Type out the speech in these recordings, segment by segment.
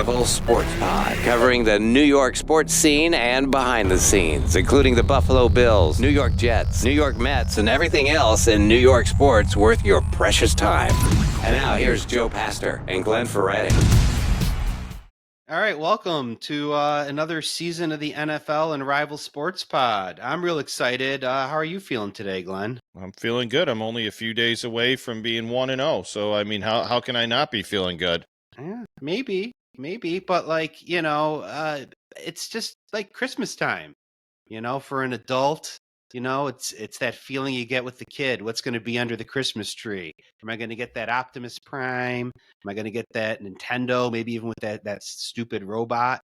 Rival Sports Pod, covering the New York sports scene and behind the scenes, including the Buffalo Bills, New York Jets, New York Mets, and everything else in New York sports worth your precious time. And now here's Joe Pastor and Glenn Ferretti. All right, welcome to another season of the NFL and Rival Sports Pod. I'm real excited. How are you feeling today, Glenn? I'm feeling good. I'm only a few days away from being 1-0. So, I mean, how can I not be feeling good? Yeah, maybe, but it's just like Christmas time, for an adult. It's that feeling you get with the kid. What's going to be under the Christmas tree? Am I going to get that Optimus Prime? Am I going to get that Nintendo? Maybe even with that stupid robot?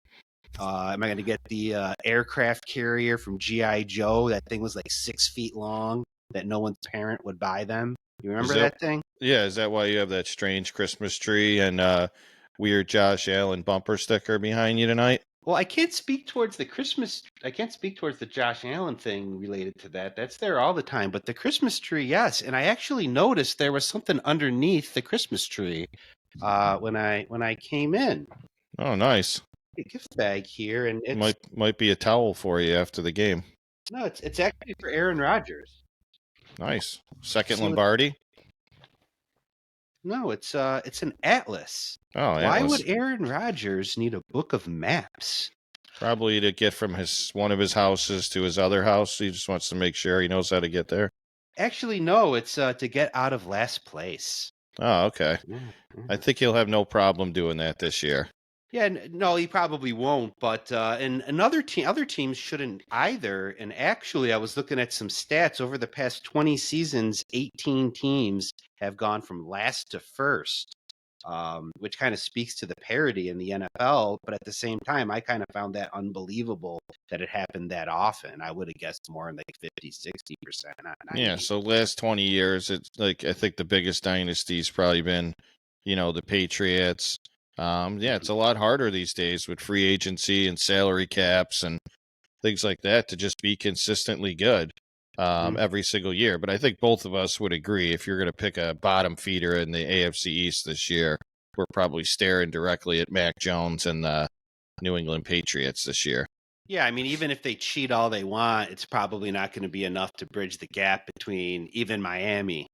Am I going to get the aircraft carrier from G.I. Joe? That thing was like 6 feet long that no one's parent would buy them. You remember that thing? Yeah, is that why you have that strange Christmas tree and weird Josh Allen bumper sticker behind you tonight? Well, I can't speak towards the Josh Allen thing related to that. That's there all the time. But the Christmas tree, yes. And I actually noticed there was something underneath the Christmas tree when I came in. Oh, nice. A gift bag here, and it might be a towel for you after the game. No, it's actually for Aaron Rodgers. Nice. Second Lombardi? No, it's an atlas. Oh, Why atlas. would Aaron Rodgers need a book of maps? Probably to get from one of his houses to his other house. He just wants to make sure he knows how to get there. Actually, no, it's to get out of last place. Oh, okay. Yeah. I think he'll have no problem doing that this year. Yeah, no, he probably won't. But and other teams shouldn't either. And actually, I was looking at some stats over the past 20 seasons. 18 teams have gone from last to first, which kind of speaks to the parity in the NFL. But at the same time, I kind of found that unbelievable that it happened that often. I would have guessed more in like 50, 60%. Not 90. Yeah, so last 20 years, it's like I think the biggest dynasty's probably been, the Patriots. It's a lot harder these days with free agency and salary caps and things like that to just be consistently good every single year. But I think both of us would agree if you're going to pick a bottom feeder in the AFC East this year, we're probably staring directly at Mac Jones and the New England Patriots this year. Yeah, I mean, even if they cheat all they want, it's probably not going to be enough to bridge the gap between even Miami.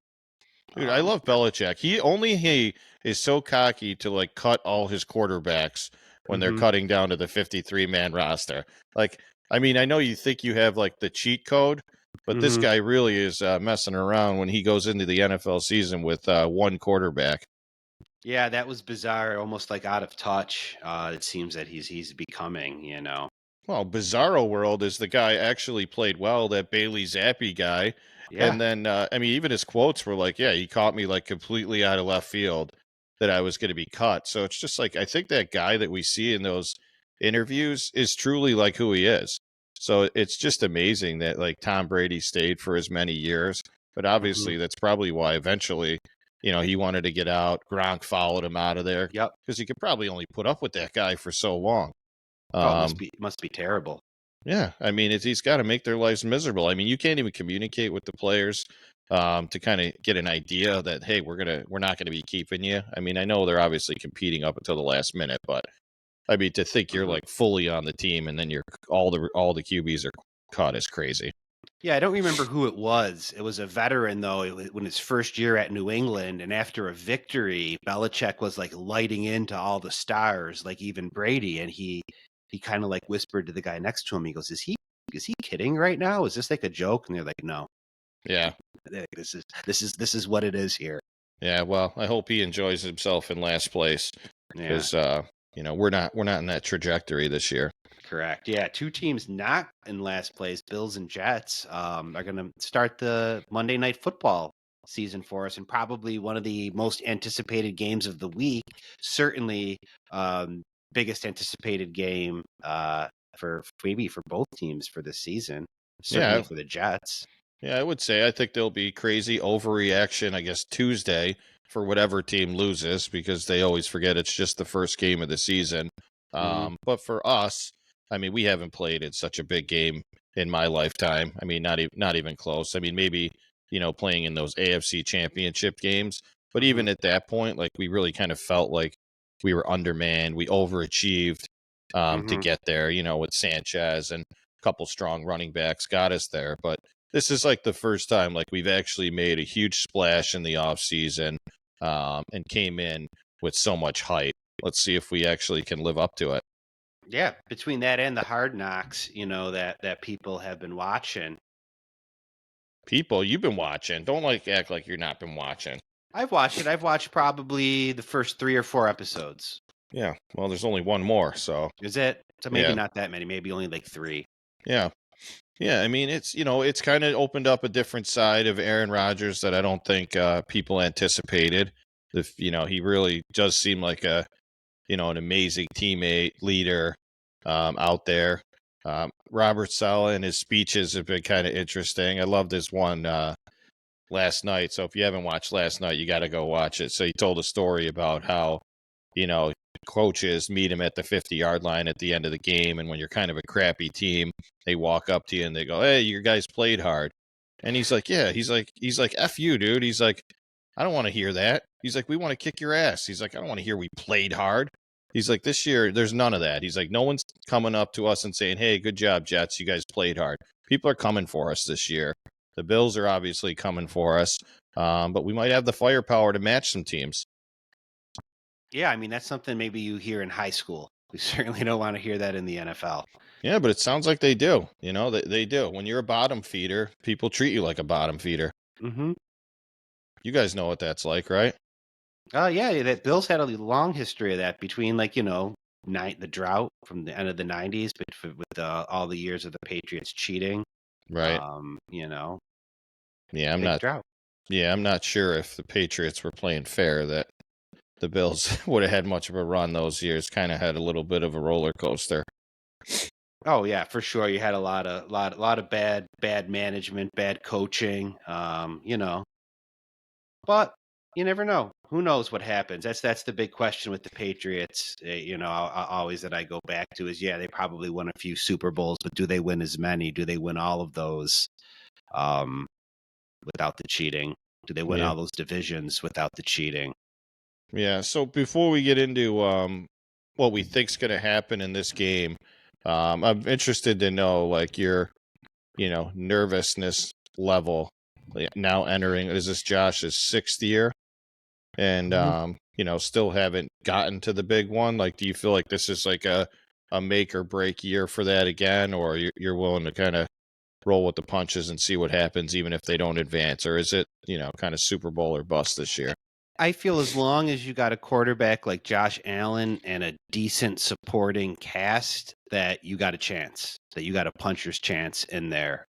Dude, I love Belichick. He is so cocky to like cut all his quarterbacks when they're cutting down to the 53-man roster. Like, I mean, I know you think you have like the cheat code, but this guy really is messing around when he goes into the NFL season with one quarterback. Yeah, that was bizarre, almost like out of touch. It seems that he's becoming, Well, Bizarro World is the guy actually played well, that Bailey Zappi guy. Yeah. And then, even his quotes were like, yeah, he caught me like completely out of left field that I was going to be cut. So it's just like, I think that guy that we see in those interviews is truly like who he is. So it's just amazing that like Tom Brady stayed for as many years. But obviously that's probably why eventually, he wanted to get out. Gronk followed him out of there. Yep. Because he could probably only put up with that guy for so long. Must be terrible. Yeah, I mean, he's got to make their lives miserable. I mean, you can't even communicate with the players to kind of get an idea that, hey, we're not gonna be keeping you. I mean, I know they're obviously competing up until the last minute, but I mean, to think you're like fully on the team and then you're all the QBs are caught is crazy. Yeah, I don't remember who it was. It was a veteran, though, when his first year at New England. And after a victory, Belichick was like lighting into all the stars, like even Brady. And he kind of like whispered to the guy next to him. He goes, is he kidding right now? Is this like a joke? And they're like, no. Yeah. This is what it is here. Yeah, well, I hope he enjoys himself in last place because, we're not in that trajectory this year. Correct. Yeah, two teams not in last place, Bills and Jets, are going to start the Monday Night Football season for us, and probably one of the most anticipated games of the week. Certainly, biggest anticipated game for both teams for this season. Certainly for the Jets. Yeah, I would say I think there'll be crazy overreaction, I guess, Tuesday for whatever team loses because they always forget it's just the first game of the season. But for us, I mean, we haven't played in such a big game in my lifetime. I mean, not even close. I mean, maybe, playing in those AFC championship games. But even at that point, like we really kind of felt like we were undermanned. We overachieved to get there, with Sanchez and a couple strong running backs got us there. But this is like the first time like we've actually made a huge splash in the offseason and came in with so much hype. Let's see if we actually can live up to it. Yeah, between that and the Hard Knocks, that people have been watching. People, you've been watching. Don't act like you're not been watching. I've watched it. I've watched probably the first 3 or 4 episodes. Yeah, well, there's only one more, so. Is it? So maybe Yeah. not that many, maybe only like 3. Yeah. Yeah, I mean, it's kind of opened up a different side of Aaron Rodgers that I don't think people anticipated. He really does seem like an amazing teammate, leader out there. Robert Saleh and his speeches have been kind of interesting. I loved his one last night. So if you haven't watched last night, you got to go watch it. So he told a story about how, coaches meet him at the 50-yard line at the end of the game. And when you're kind of a crappy team, they walk up to you and they go, "Hey, your guys played hard." And he's like, "Yeah." He's like, "F you, dude." He's like, "I don't want to hear that." He's like, "We want to kick your ass." He's like, "I don't want to hear we played hard." He's like, "This year, there's none of that." He's like, "No one's coming up to us and saying, 'Hey, good job, Jets. You guys played hard.' People are coming for us this year. The Bills are obviously coming for us, but we might have the firepower to match some teams." Yeah, I mean, that's something maybe you hear in high school. We certainly don't want to hear that in the NFL. Yeah, but it sounds like they do. They do. When you're a bottom feeder, people treat you like a bottom feeder. Mm-hmm. You guys know what that's like, right? Yeah, that Bills had a long history of that between the drought from the end of the 90s, but with all the years of the Patriots cheating. Right. Yeah, Yeah, drought. I'm not sure if the Patriots were playing fair that the Bills would have had much of a run those years. Kind of had a little bit of a roller coaster. Oh yeah, for sure. You had a lot of bad management, bad coaching. But you never know. Who knows what happens? That's the big question with the Patriots. Always that I go back to is they probably won a few Super Bowls, but do they win as many? Do they win all of those without the cheating? Do they win Yeah. all those divisions without the cheating? Yeah. So before we get into what we think's going to happen in this game, I'm interested to know your nervousness level now entering. Is this Josh's 6th year? And still haven't gotten to the big one. Do you feel like this is like a make or break year for that again, or you're willing to kind of roll with the punches and see what happens even if they don't advance, or is it kind of Super Bowl or bust this year? I feel as long as you got a quarterback like Josh Allen and a decent supporting cast, that you got a chance, that you got a puncher's chance in there.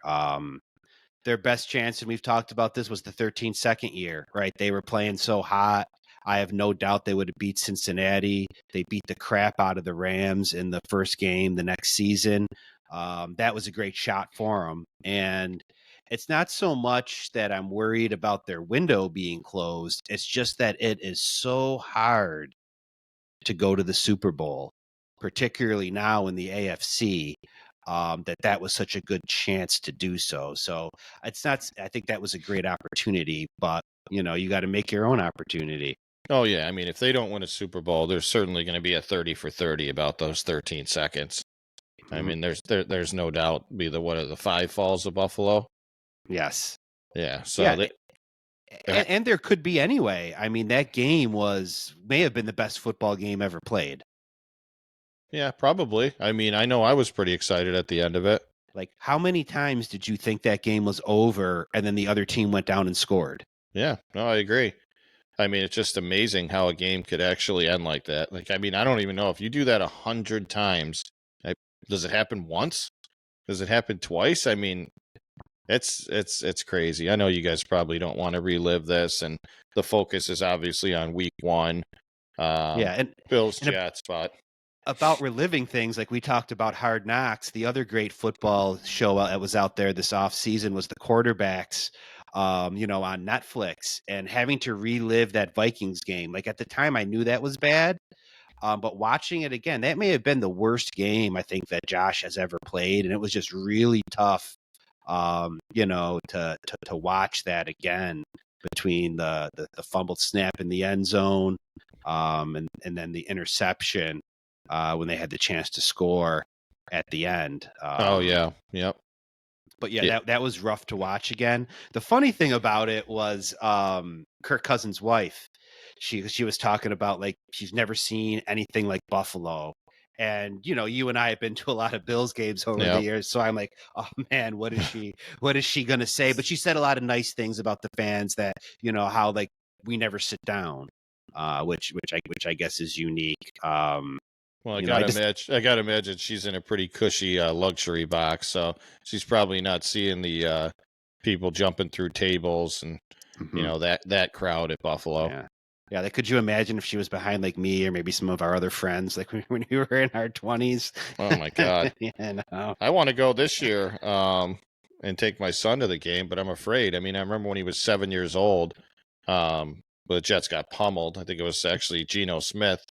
Their best chance, and we've talked about this, was the 13-second year, right? They were playing so hot. I have no doubt they would have beat Cincinnati. They beat the crap out of the Rams in the first game the next season. That was a great shot for them. And it's not so much that I'm worried about their window being closed. It's just that it is so hard to go to the Super Bowl, particularly now in the AFC. That was such a good chance to do so. So it's not. I think that was a great opportunity, but you got to make your own opportunity. Oh yeah, I mean, if they don't win a Super Bowl, there's certainly going to be a 30 for 30 about those 13 seconds. I Mhm. mean, there's no doubt. Be what are the 5 falls of Buffalo? Yes. Yeah. So Yeah. And there could be anyway. I mean, that game may have been the best football game ever played. yeah, probably. I mean, I know I was pretty excited at the end of it. Like, how many times did you think that game was over and then the other team went down and scored? Yeah, no, I agree. I mean, it's just amazing how a game could actually end like that. I mean, I don't even know if you do that 100 times. Does it happen once? Does it happen twice? I mean, it's crazy. I know you guys probably don't want to relive this, and the focus is obviously on week 1. Yeah, and Bills Jets, but about reliving things, like we talked about Hard Knocks, the other great football show that was out there this off season was The Quarterbacks, on Netflix, and having to relive that Vikings game. Like at the time, I knew that was bad, but watching it again, that may have been the worst game I think that Josh has ever played, and it was just really tough, to watch that again between the fumbled snap in the end zone. and then the interception when they had the chance to score at the end. Oh yeah, yep. But yeah, that was rough to watch again. The funny thing about it was Kirk Cousins' wife. She was talking about like she's never seen anything like Buffalo. And you and I have been to a lot of Bills games over the years, so I'm like, oh man, what is she gonna say? But she said a lot of nice things about the fans, that how like we never sit down, which I guess is unique. Well, I gotta imagine she's in a pretty cushy luxury box, so she's probably not seeing the people jumping through tables and that crowd at Buffalo. Yeah. Could you imagine if she was behind like me or maybe some of our other friends, like when we were in our 20s? Oh my God! No. I want to go this year and take my son to the game, but I'm afraid. I mean, I remember when he was 7 years old, the Jets got pummeled. I think it was actually Geno Smith.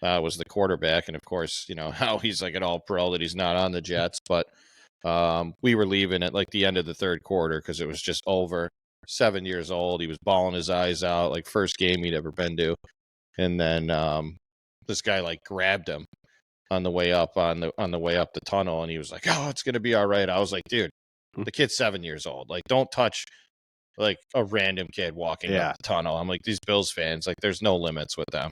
Was the quarterback, and of course, how he's like an all-pro that he's not on the Jets. But we were leaving at like the end of the third quarter because it was just over. 7 years old, he was bawling his eyes out, like first game he'd ever been to, and then this guy like grabbed him on the way up on the way up the tunnel, and he was like, "Oh, it's gonna be all right." I was like, "Dude, the kid's 7 years old. Like, don't touch like a random kid walking up the tunnel." I'm like, these Bills fans, like, there's no limits with them.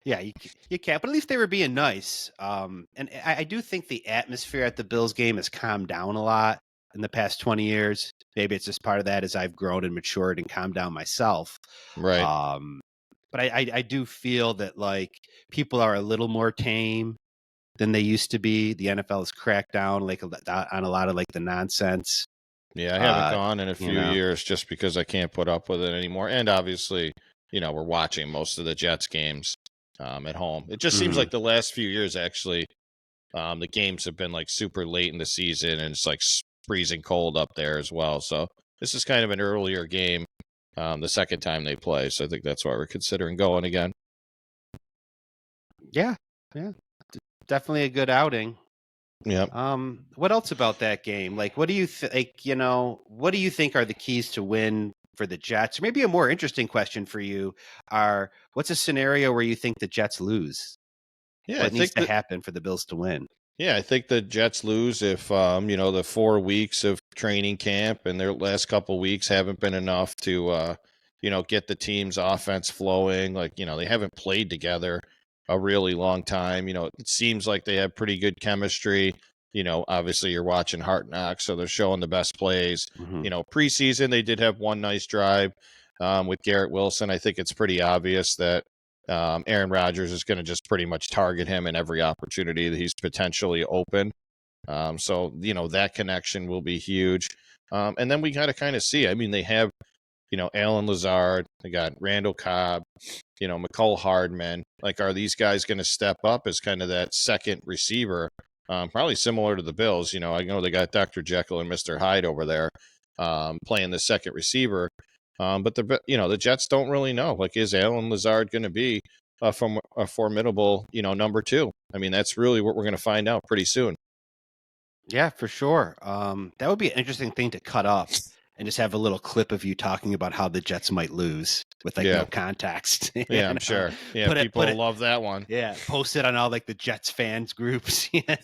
Yeah, you can't. But at least they were being nice. And I do think the atmosphere at the Bills game has calmed down a lot in the past 20 years. Maybe it's just part of that as I've grown and matured and calmed down myself. Right. But I do feel that like people are a little more tame than they used to be. The NFL has cracked down like on a lot of like the nonsense. Yeah, I haven't gone in a few years just because I can't put up with it anymore. And obviously, we're watching most of the Jets games at home. It just seems like the last few years, actually, the games have been like super late in the season, and it's like freezing cold up there as well. So this is kind of an earlier game, the second time they play. So I think that's why we're considering going again. Yeah. Definitely a good outing. Yeah. What else about that game? Like, what do you what do you think are the keys to win for the Jets? Or maybe a more interesting question for you what's a scenario where you think the Jets lose? Yeah, what needs to happen for the Bills to win? Yeah, I think the Jets lose if the 4 weeks of training camp and their last couple weeks haven't been enough to get the team's offense flowing. Like, they haven't played together a really long time. It seems like they have pretty good chemistry. Obviously you're watching Hard Knocks, so they're showing the best plays. Preseason they did have one nice drive with Garrett Wilson. I think it's pretty obvious that Aaron Rodgers is going to just pretty much target him in every opportunity that he's potentially open. So that connection will be huge. And then we got to kind of see. I mean, they have Alan Lazard, they got Randall Cobb, McCole Hardman. Like, are these guys going to step up as kind of that second receiver? Probably similar to the Bills. I know they got Dr. Jekyll and Mr. Hyde over there playing the second receiver. But the Jets don't really know. Like, is Alan Lazard going to be from a formidable, number 2? I mean, that's really what we're going to find out pretty soon. Yeah, for sure. That would be an interesting thing to cut up and just have a little clip of you talking about how the Jets might lose with like no context. Yeah, I'm sure. Yeah, people love that one. Yeah, post it on all like the Jets fans groups. Yeah,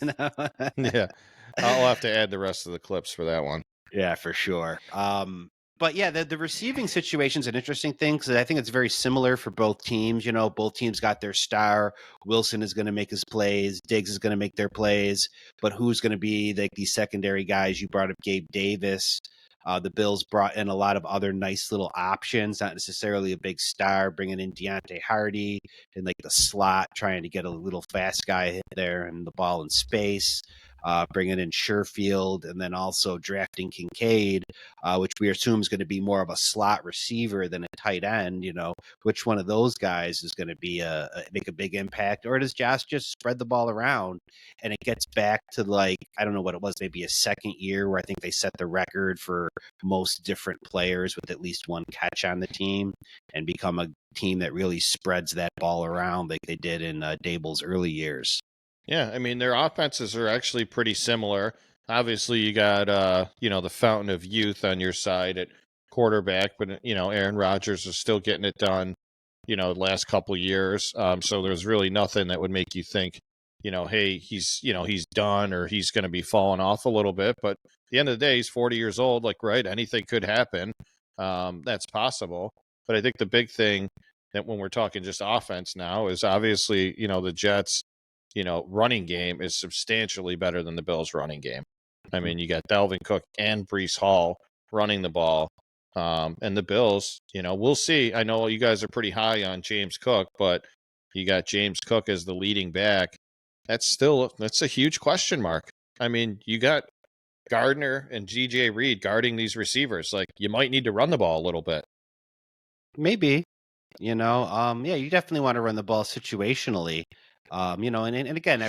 I'll have to add the rest of the clips for that one. Yeah, for sure. But yeah, the receiving situation is an interesting thing because I think it's very similar for both teams. Both teams got their star. Wilson is going to make his plays. Diggs is going to make their plays. But who's going to be like these secondary guys? You brought up Gabe Davis. The Bills brought in a lot of other nice little options, not necessarily a big star, bringing in Deontay Hardy in like the slot, trying to get a little fast guy there and the ball in space. Bringing in Sherfield, and then also drafting Kincaid, which we assume is going to be more of a slot receiver than a tight end. Which one of those guys is going to be make a big impact, or does Josh just spread the ball around? And it gets back to like, I don't know what it was, maybe a second year where I think they set the record for most different players with at least one catch on the team, and become a team that really spreads that ball around like they did in Dable's early years. Yeah, I mean, their offenses are actually pretty similar. Obviously, you got, the fountain of youth on your side at quarterback, but, Aaron Rodgers is still getting it done. the last couple years. So there's really nothing that would make you think, hey, he's done or he's going to be falling off a little bit. But at the end of the day, he's 40 years old. Like, right, anything could happen. That's possible. But I think the big thing that when we're talking just offense now is obviously, the Jets, running game is substantially better than the Bills' running game. I mean, you got Dalvin Cook and Breece Hall running the ball. And the Bills, we'll see. I know you guys are pretty high on James Cook, but you got James Cook as the leading back. That's a huge question mark. I mean, you got Gardner and GJ Reed guarding these receivers. Like, you might need to run the ball a little bit. Maybe, you definitely want to run the ball situationally. And again,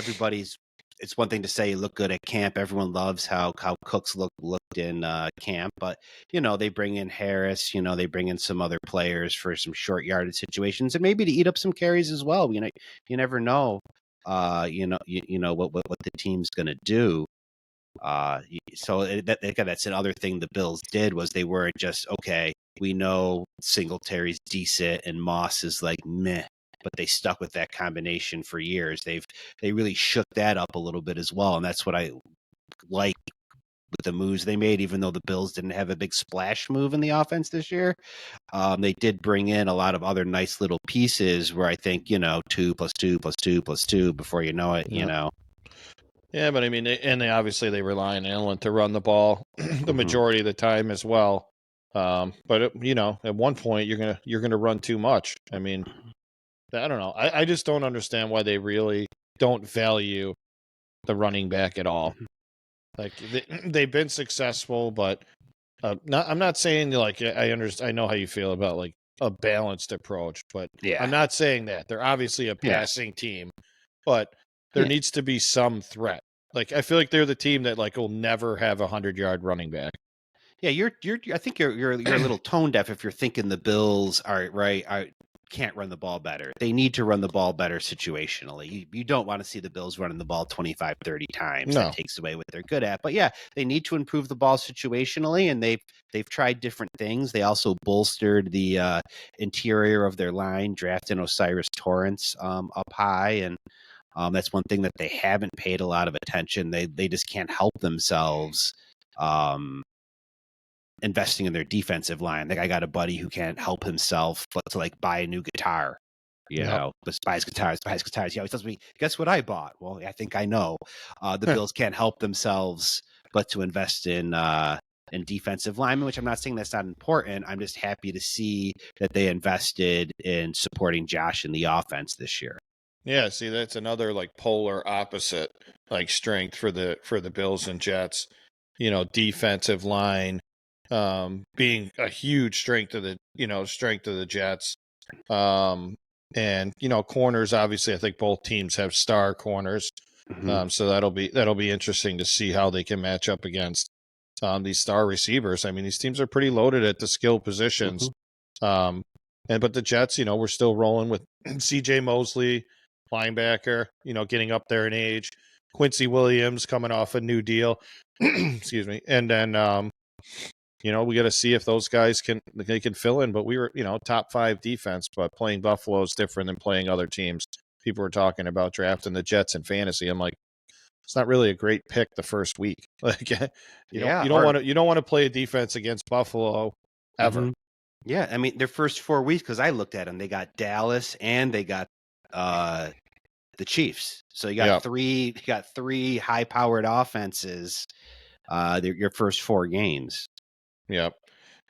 it's one thing to say you look good at camp. Everyone loves how Cooks looked in camp, but they bring in Harris, they bring in some other players for some short yardage situations and maybe to eat up some carries as well. You never know. What the team's going to do. That's another thing the Bills did was they weren't just, okay, we know Singletary's decent and Moss is like meh, but they stuck with that combination for years. They really shook that up a little bit as well, and that's what I like with the moves they made. Even though the Bills didn't have a big splash move in the offense this year, they did bring in a lot of other nice little pieces where I think 2 + 2 + 2 + 2 before you know it. Yeah, but I mean, they obviously they rely on Allen to run the ball the majority of the time as well. But at one point you're gonna run too much. I mean, I don't know. I just don't understand why they really don't value the running back at all. Like they've been successful, but I'm not saying like I understand. I know how you feel about like a balanced approach, but Yeah. I'm not saying that. They're obviously a passing team, but there needs to be some threat. Like I feel like they're the team that like will never have 100-yard running back. Yeah, I think you're a little tone deaf if you're thinking the Bills can't run the ball better. They need to run the ball better situationally. You don't want to see the Bills running the ball 25, 30 times. No. That takes away what they're good at. But yeah, they need to improve the ball situationally, and they've tried different things. They also bolstered the interior of their line, drafting Osiris Torrance up high, and that's one thing that they haven't paid a lot of attention. They just can't help themselves. Investing in their defensive line. Like I got a buddy who can't help himself but to like buy a new guitar. But buys guitars. He always tells me, guess what I bought? Well, I think I know. The Bills can't help themselves but to invest in defensive linemen, which I'm not saying that's not important. I'm just happy to see that they invested in supporting Josh in the offense this year. Yeah, see, that's another like polar opposite like strength for the Bills and Jets. Defensive line being a huge strength of the Jets. And corners, obviously I think both teams have star corners. So that'll be interesting to see how they can match up against these star receivers. I mean, these teams are pretty loaded at the skill positions. But the Jets, we're still rolling with CJ Mosley, linebacker, getting up there in age. Quincy Williams coming off a new deal. Excuse me. And then we got to see if those guys can fill in. But we were, top 5 defense, but playing Buffalo is different than playing other teams. People were talking about drafting the Jets in fantasy. I'm like, it's not really a great pick the first week. Like, you don't want to play a defense against Buffalo ever. Yeah, I mean their first 4 weeks, because I looked at them, they got Dallas and they got the Chiefs. So you got three high-powered offenses. Your first 4 games. Yeah.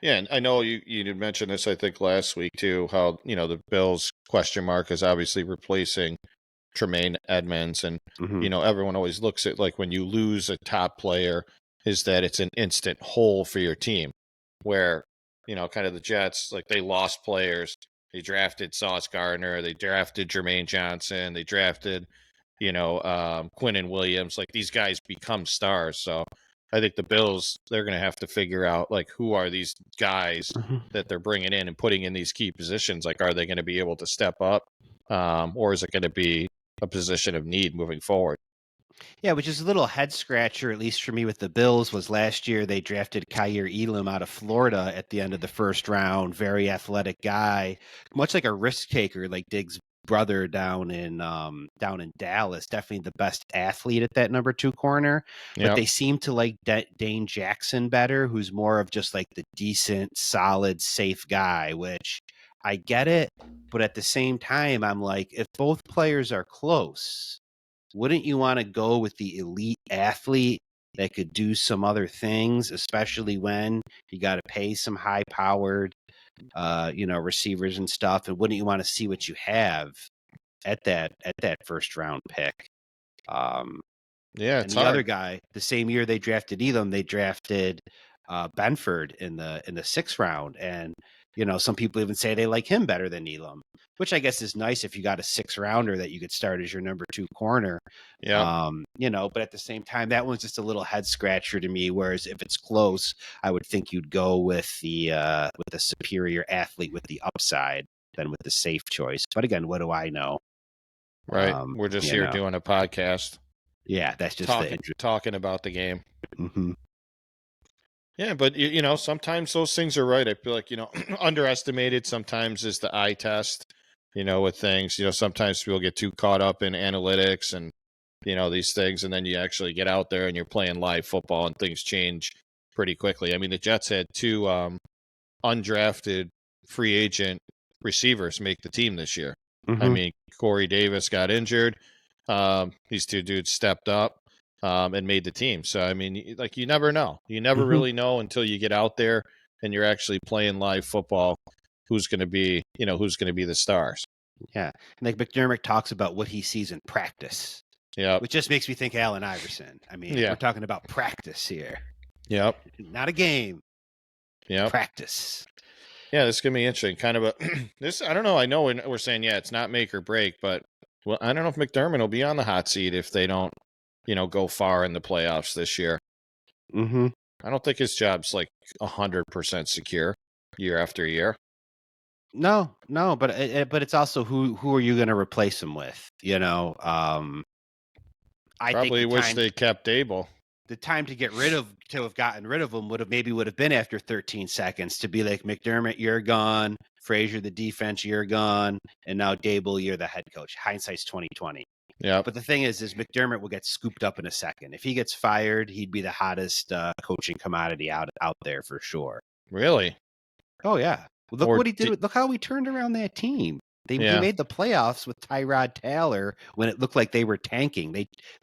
Yeah, and I know you mentioned this, I think, last week, too, how, the Bills' question mark is obviously replacing Tremaine Edmonds. And, everyone always looks at, like, when you lose a top player, is that it's an instant hole for your team. Where, kind of the Jets, like, they lost players. They drafted Sauce Gardner. They drafted Jermaine Johnson. They drafted, Quinnen Williams. Like, these guys become stars, so I think the Bills, they're going to have to figure out, like, who are these guys that they're bringing in and putting in these key positions? Like, are they going to be able to step up? Or is it going to be a position of need moving forward? Yeah, which is a little head scratcher, at least for me with the Bills, was last year they drafted Kyer Elam out of Florida at the end of the first round. Very athletic guy, much like a risk taker, like Diggs' brother down in Dallas. Definitely the best athlete at that number 2 corner. But Yeah. they seem to like Dane Jackson better, who's more of just like the decent, solid, safe guy, which I get it. But at the same time, I'm like, if both players are close, wouldn't you want to go with the elite athlete that could do some other things, especially when you got to pay some high powered, receivers and stuff? And wouldn't you want to see what you have at that first round pick? Yeah, And it's the other hard. guy, the same year they drafted Elam, they drafted Benford in the 6th round, and some people even say they like him better than Elam, which I guess is nice if you got a 6th rounder that you could start as your number 2 corner. Yeah. But at the same time, that one's just a little head scratcher to me. Whereas if it's close, I would think you'd go with the superior athlete with the upside than with the safe choice. But again, what do I know? Right. We're just here doing a podcast. Yeah, that's just the talking about the game. Mm-hmm. Yeah, but sometimes those things are right. I feel like underestimated sometimes is the eye test. With things. Sometimes people get too caught up in analytics and these things, and then you actually get out there and you're playing live football, and things change pretty quickly. I mean, the Jets had 2 undrafted free agent receivers make the team this year. Mm-hmm. I mean, Corey Davis got injured. These 2 dudes stepped up and made the team. So, I mean, you never know. You never really know until you get out there and you're actually playing live football who's going to be the stars. Yeah. And like McDermott talks about what he sees in practice. Yeah. Which just makes me think Allen Iverson. I mean, we're talking about practice here. Yep. Not a game. Yeah. Practice. Yeah, this is going to be interesting. Kind of this, I don't know. I know we're saying, it's not make or break, but I don't know if McDermott will be on the hot seat if they don't, go far in the playoffs this year. Mm-hmm. I don't think his job's 100% secure year after year. No, but it's also who are you going to replace him with? I probably think wish they kept Dable. The time to have gotten rid of him would have been after 13 seconds to be like, McDermott, you're gone. Frazier, the defense, you're gone. And now Dable, you're the head coach. Hindsight's 2020. Yeah. But the thing is McDermott will get scooped up in a second. If he gets fired, he'd be the hottest coaching commodity out there for sure. Really? Oh yeah. Look what he did. Look how he turned around that team. He made the playoffs with Tyrod Taylor when it looked like they were tanking.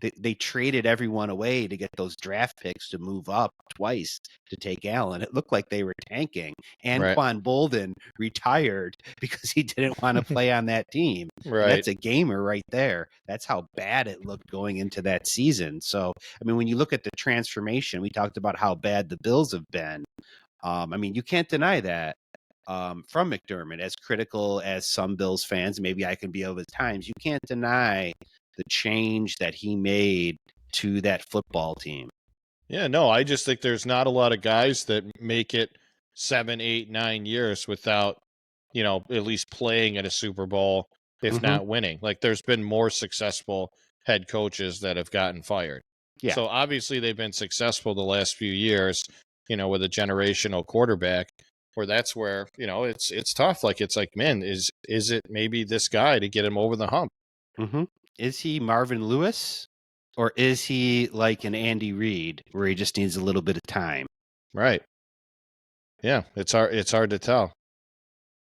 They traded everyone away to get those draft picks to move up twice to take Allen. It looked like they were tanking. Anquan Bolden retired because he didn't want to play on that team. Right. That's a gamer right there. That's how bad it looked going into that season. So, I mean, when you look at the transformation, we talked about how bad the Bills have been. I mean, you can't deny that. From McDermott, as critical as some Bills fans, maybe I can be of at times, you can't deny the change that he made to that football team. Yeah, no, I just think there's not a lot of guys that make it 7, 8, 9 years without, at least playing at a Super Bowl, if not winning. There's been more successful head coaches that have gotten fired. Yeah. So obviously they've been successful the last few years, with a generational quarterback. Where that's where, it's tough. It's like, man, is it maybe this guy to get him over the hump? Mm-hmm. Is he Marvin Lewis, or is he like an Andy Reid where he just needs a little bit of time? Right. Yeah, it's hard to tell.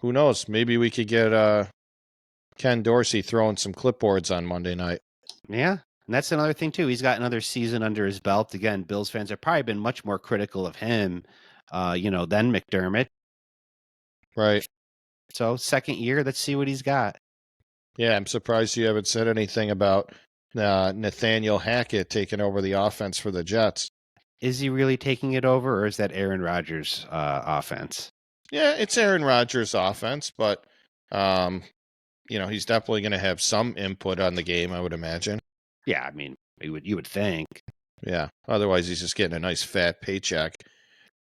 Who knows? Maybe we could get Ken Dorsey throwing some clipboards on Monday night. Yeah. And that's another thing too. He's got another season under his belt. Again, Bills fans have probably been much more critical of him than McDermott. Right. So 2nd year, let's see what he's got. Yeah, I'm surprised you haven't said anything about Nathaniel Hackett taking over the offense for the Jets. Is he really taking it over, or is that Aaron Rodgers' offense? Yeah, it's Aaron Rodgers' offense, but he's definitely going to have some input on the game, I would imagine. Yeah, I mean, you would think. Yeah. Otherwise, he's just getting a nice fat paycheck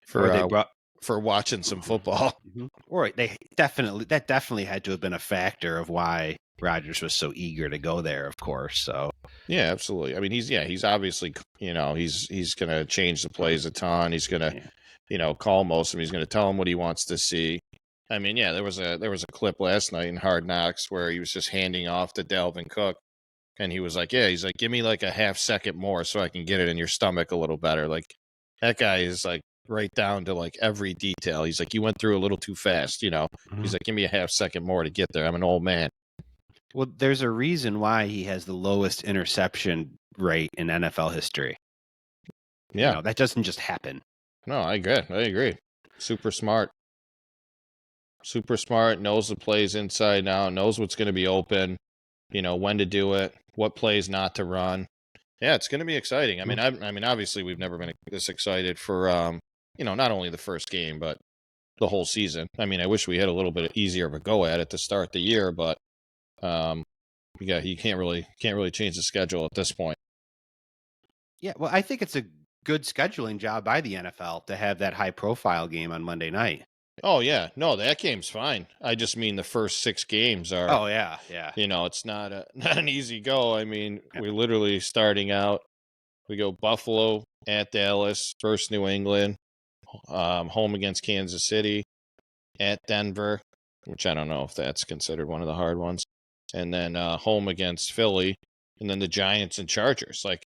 for watching some football. Mm-hmm. Or that definitely had to have been a factor of why Rodgers was so eager to go there, of course. So Yeah, absolutely. I mean, he's obviously, he's going to change the plays a ton. He's going to, call most of them. He's going to tell them what he wants to see. I mean, yeah, there was a clip last night in Hard Knocks where he was just handing off to Dalvin Cook, and he was like, give me like a half second more so I can get it in your stomach a little better. Like that guy is like right down to like every detail. He's like, you went through a little too fast. He's like, give me a half second more to get there. I'm an old man. Well, there's a reason why he has the lowest interception rate in NFL history. Yeah, That doesn't just happen. no, I agree. Super smart. Super smart, knows the plays inside now, knows what's going to be open, when to do it, what plays not to run. Yeah, it's going to be exciting. I mean, obviously we've never been this excited for, not only the first game, but the whole season. I mean, I wish we had a little bit easier of a go at it to start the year, but you can't really change the schedule at this point. Yeah, well, I think it's a good scheduling job by the NFL to have that high profile game on Monday night. Oh yeah, no, that game's fine. I just mean the first 6 games are. Oh yeah. It's not not an easy go. I mean, Yeah. we're literally starting out. We go Buffalo at Dallas, first New England, home against Kansas City, at Denver, which I don't know if that's considered one of the hard ones, and then home against Philly, and then the Giants and Chargers. Like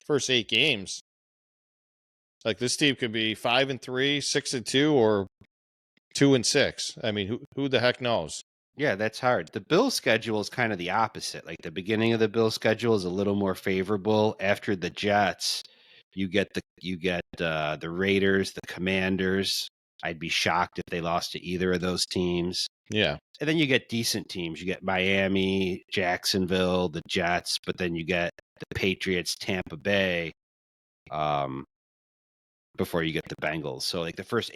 first 8 games, like this team could be 5-3, 6-2, or 2-6. I mean, who the heck knows? Yeah, that's hard. The Bills schedule is kind of the opposite. Like the beginning of the Bills schedule is a little more favorable. After the Jets, you get the Raiders, the Commanders. I'd be shocked if they lost to either of those teams. Yeah. And then you get decent teams. You get Miami, Jacksonville, the Jets, but then you get the Patriots, Tampa Bay, before you get the Bengals. So like the first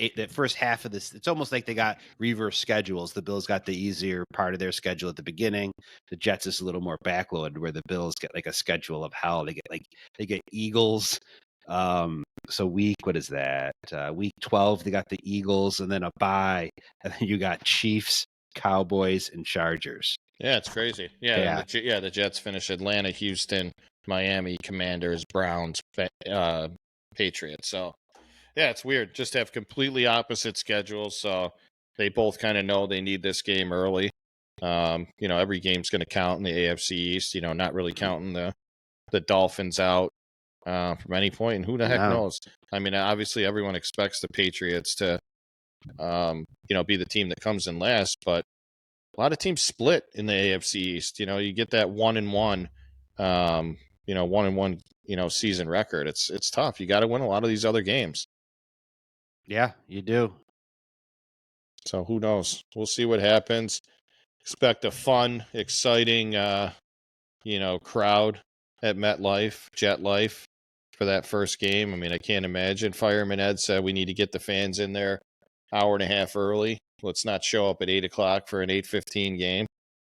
half of this, it's almost like they got reverse schedules. The Bills got the easier part of their schedule at the beginning. The Jets is a little more backloaded, where the Bills get like a schedule of hell. They get Eagles. So what is that? Week 12, they got the Eagles and then a bye. And then you got Chiefs, Cowboys, and Chargers. Yeah, it's crazy. Yeah. The Jets finish Atlanta, Houston, Miami, Commanders, Browns, Patriots. So, yeah, it's weird. Just have completely opposite schedules. So they both kind of know they need this game early. Every game's going to count in the AFC East. Not really counting the Dolphins out from any point. And who the heck knows? I mean, obviously everyone expects the Patriots to, be the team that comes in last, but a lot of teams split in the AFC East. You get that 1-1, 1-1, season record. It's tough. You got to win a lot of these other games. Yeah, you do. So who knows? We'll see what happens. Expect a fun, exciting, crowd at MetLife, Jet Life for that first game. I mean, I can't imagine. Fireman Ed said we need to get the fans in there hour and a half early. Let's not show up at 8:00 for an 8:15 game,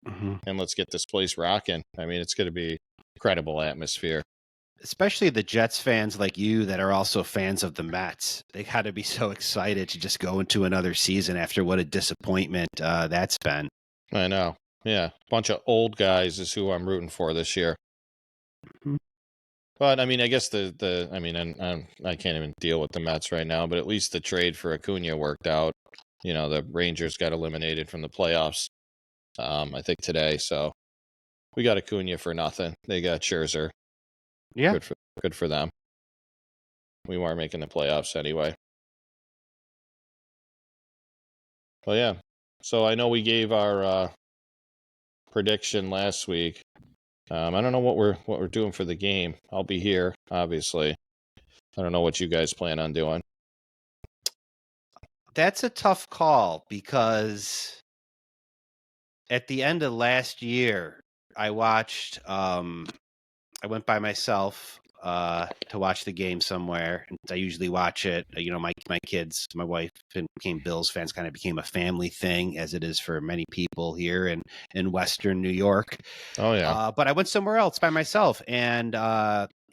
and let's get this place rocking. I mean, it's going to be incredible atmosphere. Especially the Jets fans like you that are also fans of the Mets. They got to be so excited to just go into another season after what a disappointment that's been. I know. Yeah. Bunch of old guys is who I'm rooting for this year. But, I mean, I guess I can't even deal with the Mets right now, but at least the trade for Acuna worked out. The Rangers got eliminated from the playoffs, I think today. So we got Acuna for nothing. They got Scherzer. Yeah. Good for them. We weren't making the playoffs anyway. Well, yeah. So I know we gave our prediction last week. I don't know what we're doing for the game. I'll be here, obviously. I don't know what you guys plan on doing. That's a tough call because at the end of last year, I watched. I went by myself to watch the game somewhere. I usually watch it. My kids, my wife became Bills fans. Kind of became a family thing, as it is for many people here in Western New York. Oh yeah. But I went somewhere else by myself, and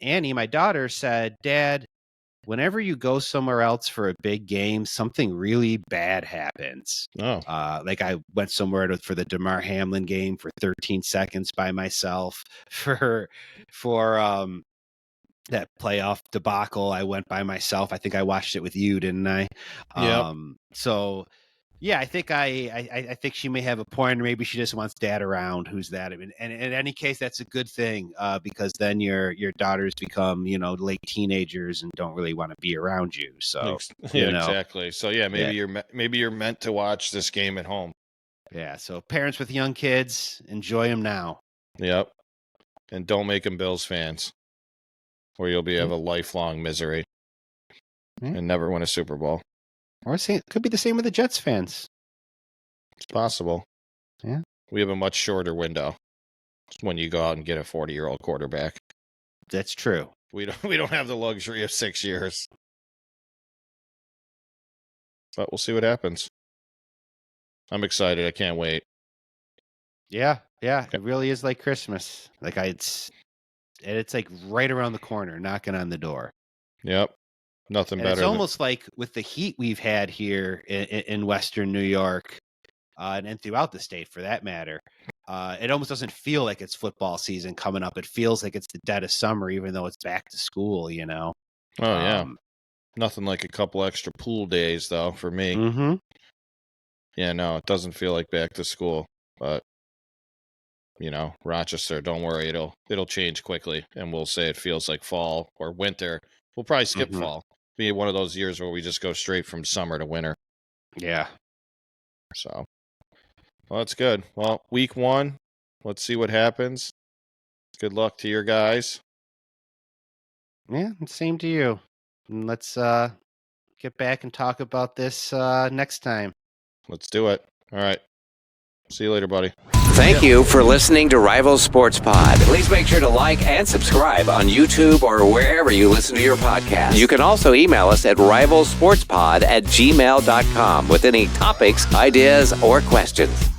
Annie, my daughter, said, "Dad, whenever you go somewhere else for a big game, something really bad happens. Oh, Like I went somewhere for the DeMar Hamlin game for 13 seconds by myself. For that playoff debacle, I went by myself. I think I watched it with you, didn't I? Yep. So yeah, I think I think she may have a point, or maybe she just wants dad around. Who's that? I mean, and in any case, that's a good thing, because then your daughters become, late teenagers and don't really want to be around you. So yeah, you know, exactly. So yeah, maybe you're meant to watch this game at home. yeah. So parents with young kids, enjoy them now. Yep. And don't make them Bills fans, or you'll have a lifelong misery and never win a Super Bowl. Or it could be the same with the Jets fans. It's possible. Yeah. We have a much shorter window when you go out and get a 40-year-old quarterback. That's true. We don't have the luxury of 6 years. But we'll see what happens. I'm excited. I can't wait. Yeah. It really is like Christmas. Like it's like right around the corner, knocking on the door. Yep. Nothing And better. it's almost like with the heat we've had here in Western New York, and throughout the state for that matter, it almost doesn't feel like it's football season coming up. It feels like it's the dead of summer, even though it's back to school, Oh, yeah. Nothing like a couple extra pool days, though, for me. Mm-hmm. Yeah, no, it doesn't feel like back to school. But, Rochester, don't worry. It'll change quickly, and we'll say it feels like fall or winter. We'll probably skip fall. Be one of those years where we just go straight from summer to winter. Yeah. So, well, that's good. Well, week 1, let's see what happens. Good luck to your guys. Yeah, same to you. And let's get back and talk about this next time. Let's do it. All right. See you later, buddy. Thank you for listening to Rival Sports Pod. Please make sure to like and subscribe on YouTube or wherever you listen to your podcast. You can also email us at rivalsportspod@gmail.com with any topics, ideas, or questions.